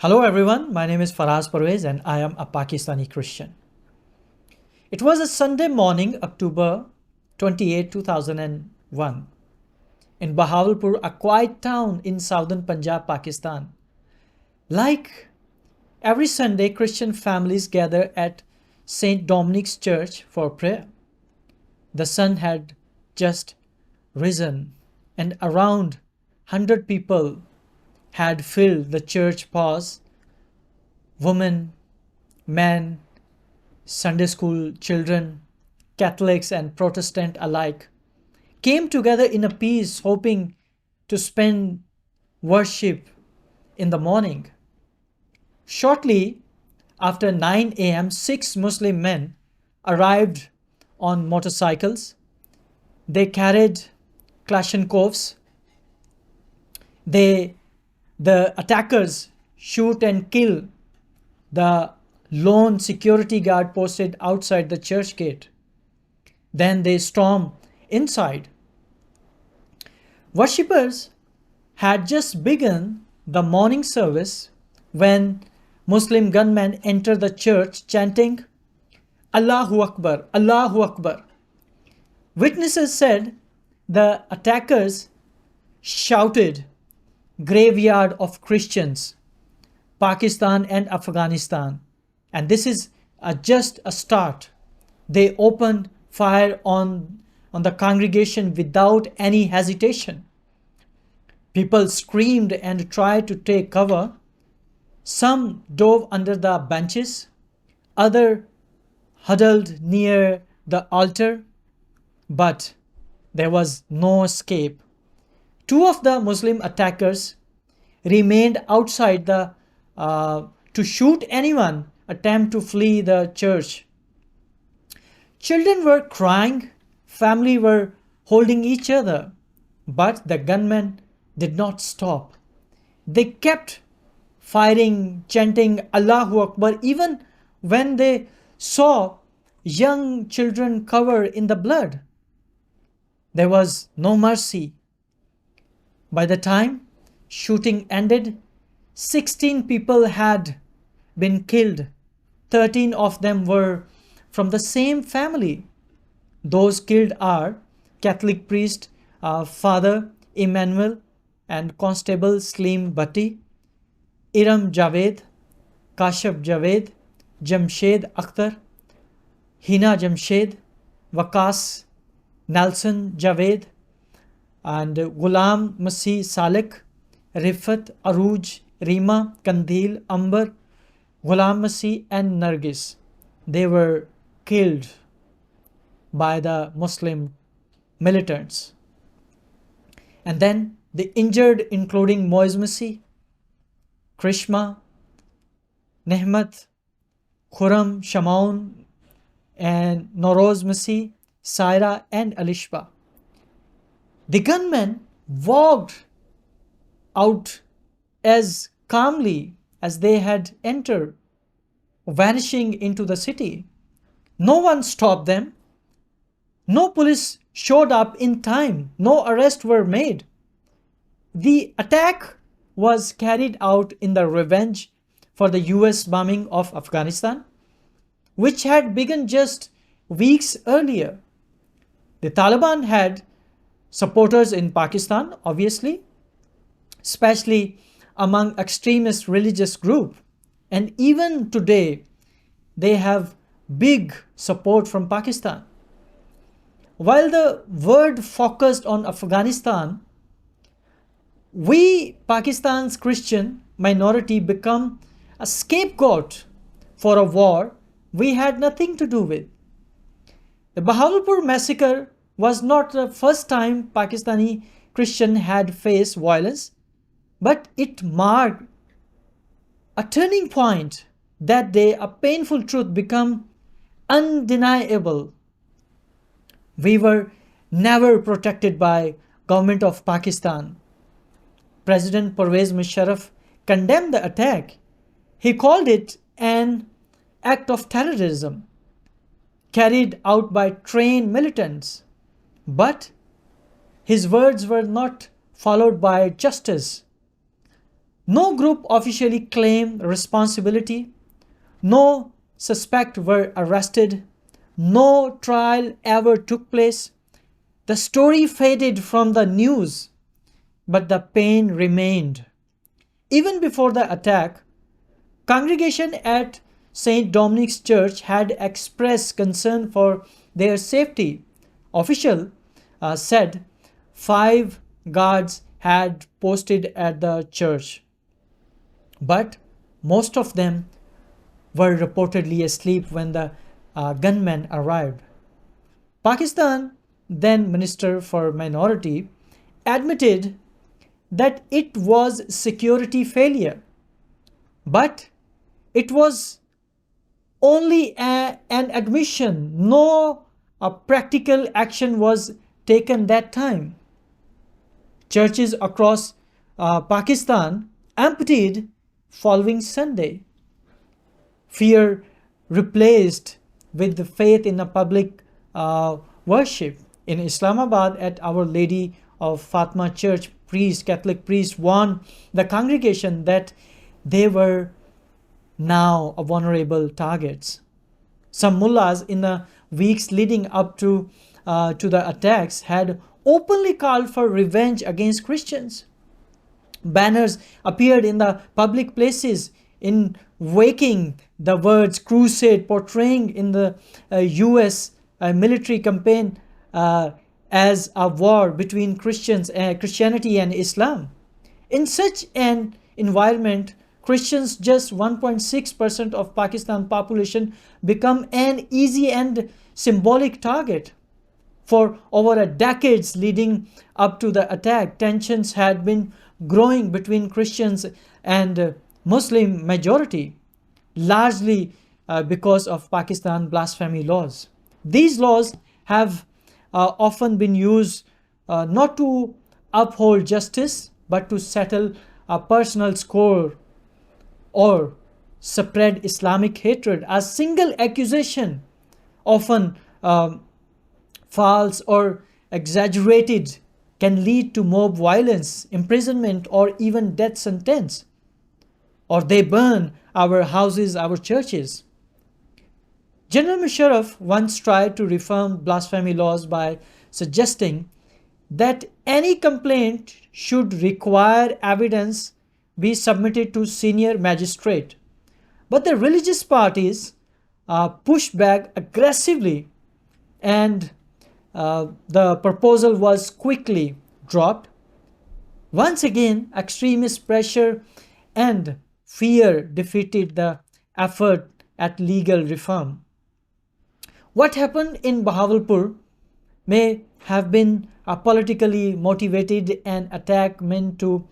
Hello everyone, my name is Faraz Pervaiz and I am a Pakistani Christian. It was a Sunday morning, October 28, 2001, in Bahawalpur, a quiet town in southern Punjab, Pakistan. Like every Sunday, Christian families gather at St. Dominic's Church for prayer. The sun had just risen and around 100 people had filled the church pause. Women, men, Sunday school children, Catholics and Protestant alike came together in a peace, hoping to spend worship in the morning. Shortly after 9 a.m., 6 Muslim men arrived on motorcycles. They carried Kalashnikovs. The attackers shoot and kill the lone security guard posted outside the church gate. Then they storm inside. Worshippers had just begun the morning service when Muslim gunmen entered the church chanting, Allahu Akbar, Allahu Akbar. Witnesses said the attackers shouted, Graveyard of Christians, Pakistan and Afghanistan. And this is just a start. They opened fire on the congregation without any hesitation. People screamed and tried to take cover. Some dove under the benches. Others huddled near the altar. But there was no escape. 2 of the Muslim attackers remained outside to shoot anyone attempt to flee the church. Children were crying, family were holding each other, but the gunmen did not stop. They kept firing, chanting Allahu Akbar, even when they saw young children covered in the blood. There was no mercy. By the time shooting ended, 16 people had been killed. 13 of them were from the same family. Those killed are Catholic priest Father Emmanuel and Constable Slim Bhatti, Iram Javed, Kashif Javed, Jamshed Akhtar, Hina Jamshed, Waqas Nelson Javed, and Ghulam Masih Salik, Rifat, Aruj, Rima, Kandil, Amber, Ghulam Masih and Nargis. They were killed by the Muslim militants. And then the injured including Moiz Masih, Krishma, Nehmat, Khurram, Shamaun and Noroz Masih, Saira and Alishba. The gunmen walked out as calmly as they had entered, vanishing into the city. No one stopped them. No police showed up in time. No arrests were made. The attack was carried out in the revenge for the US bombing of Afghanistan, which had begun just weeks earlier. The Taliban had supporters in Pakistan, obviously, especially among extremist religious groups. And even today, they have big support from Pakistan. While the world focused on Afghanistan, we, Pakistan's Christian minority, become a scapegoat for a war we had nothing to do with. The Bahawalpur massacre was not the first time Pakistani Christian had faced violence, but it marked a turning point. That day, a painful truth became undeniable. We were never protected by government of Pakistan. President Pervaiz condemned the attack. He called it an act of terrorism carried out by trained militants. But his words were not followed by justice. No group officially claimed responsibility. No suspects were arrested. No trial ever took place. The story faded from the news, but the pain remained. Even before the attack, congregation at St. Dominic's Church had expressed concern for their safety. Official said 5 guards had posted at the church, but most of them were reportedly asleep when the gunmen arrived. Pakistan, then Minister for Minority, admitted that it was security failure, but it was only an admission. No practical action was taken that time. Churches across Pakistan emptied following Sunday. Fear replaced with the faith in a public worship. In Islamabad, at Our Lady of Fatima Church, Catholic priest warned the congregation that they were now vulnerable targets. Some mullahs in the weeks leading up to the attacks had openly called for revenge against Christians. Banners appeared in the public places invoking the words crusade, portraying in the US military campaign as a war between Christianity and Islam. In such an environment, Christians, just 1.6% of Pakistan population, become an easy and symbolic target. For over a decades leading up to the attack, tensions had been growing between Christians and Muslim majority, largely because of Pakistan blasphemy laws. These laws have often been used not to uphold justice, but to settle a personal score or spread Islamic hatred. A single accusation, often false or exaggerated, can lead to mob violence, imprisonment, or even death sentence. Or they burn our houses, our churches. General Musharraf once tried to reform blasphemy laws by suggesting that any complaint should require evidence be submitted to senior magistrate. But the religious parties pushed back aggressively, and the proposal was quickly dropped. Once again, extremist pressure and fear defeated the effort at legal reform. What happened in Bahawalpur may have been politically motivated, an attack meant to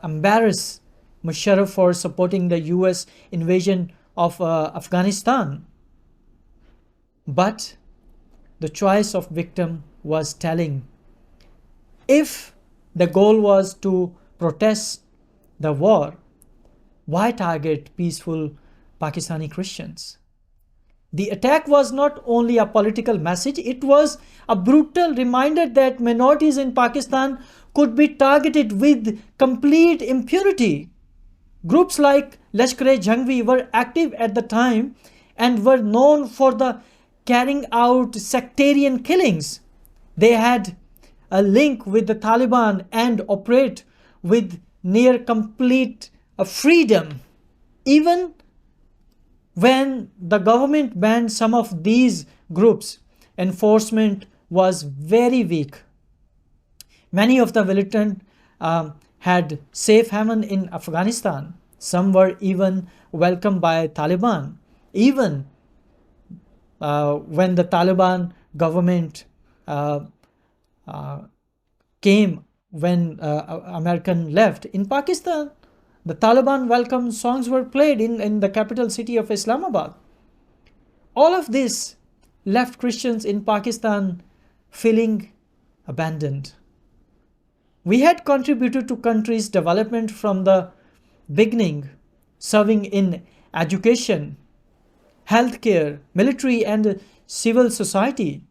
embarrass Musharraf for supporting the US invasion of Afghanistan. But the choice of victim was telling. If the goal was to protest the war, why target peaceful Pakistani Christians? The attack was not only a political message, it was a brutal reminder that minorities in Pakistan could be targeted with complete impunity. Groups like Lashkar-e-Jhangvi were active at the time and were known for the carrying out sectarian killings. They had a link with the Taliban and operate with near complete freedom. Even when the government banned some of these groups, enforcement was very weak. Many of the militant had safe haven in Afghanistan. Some were even welcomed by Taliban. Even when the Taliban government came, when American left in Pakistan, the Taliban welcome songs were played in the capital city of Islamabad. All of this left Christians in Pakistan feeling abandoned. We had contributed to country's development from the beginning, serving in education, healthcare, military, and civil society.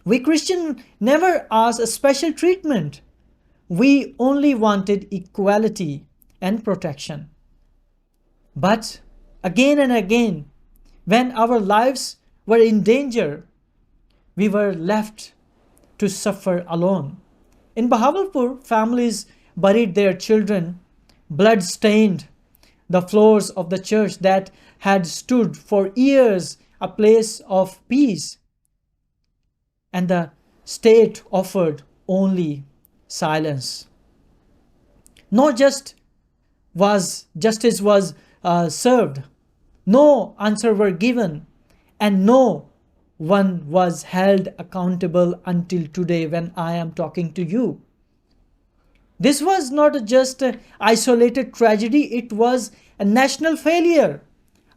We Christians never asked a special treatment. We only wanted equality and protection. But again and again, when our lives were in danger, we were left to suffer alone. In Bahawalpur, families buried their children, blood-stained the floors of the church that had stood for years a place of peace, and the state offered only silence. No justice was served, no answer were given, and no one was held accountable until today when I am talking to you. This was not just an isolated tragedy, it was a national failure,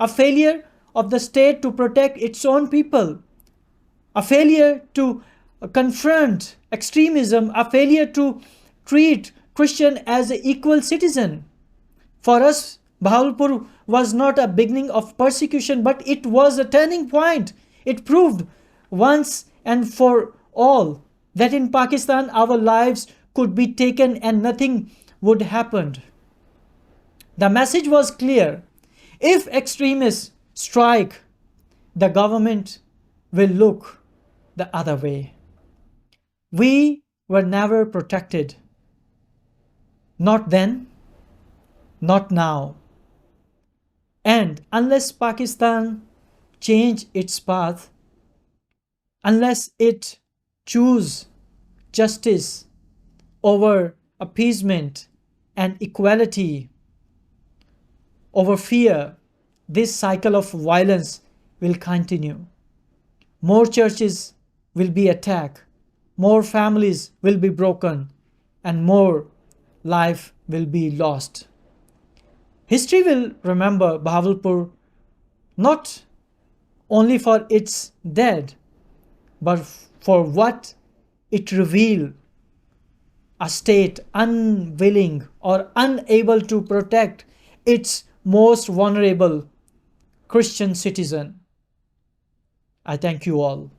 a failure of the state to protect its own people, a failure to confront extremism, a failure to treat Christian as an equal citizen. For us, Bahawalpur was not a beginning of persecution, but it was a turning point. It proved once and for all that in Pakistan our lives could be taken and nothing would happen. The message was clear. If extremists strike, the government will look the other way. We were never protected. Not then, not now. And unless Pakistan change its path, unless it choose justice over appeasement and equality over fear, this cycle of violence will continue. More churches will be attacked, more families will be broken, and more life will be lost. History will remember Bahawalpur not only for its dead, but for what it revealed: a state unwilling or unable to protect its most vulnerable Christian citizen. I thank you all.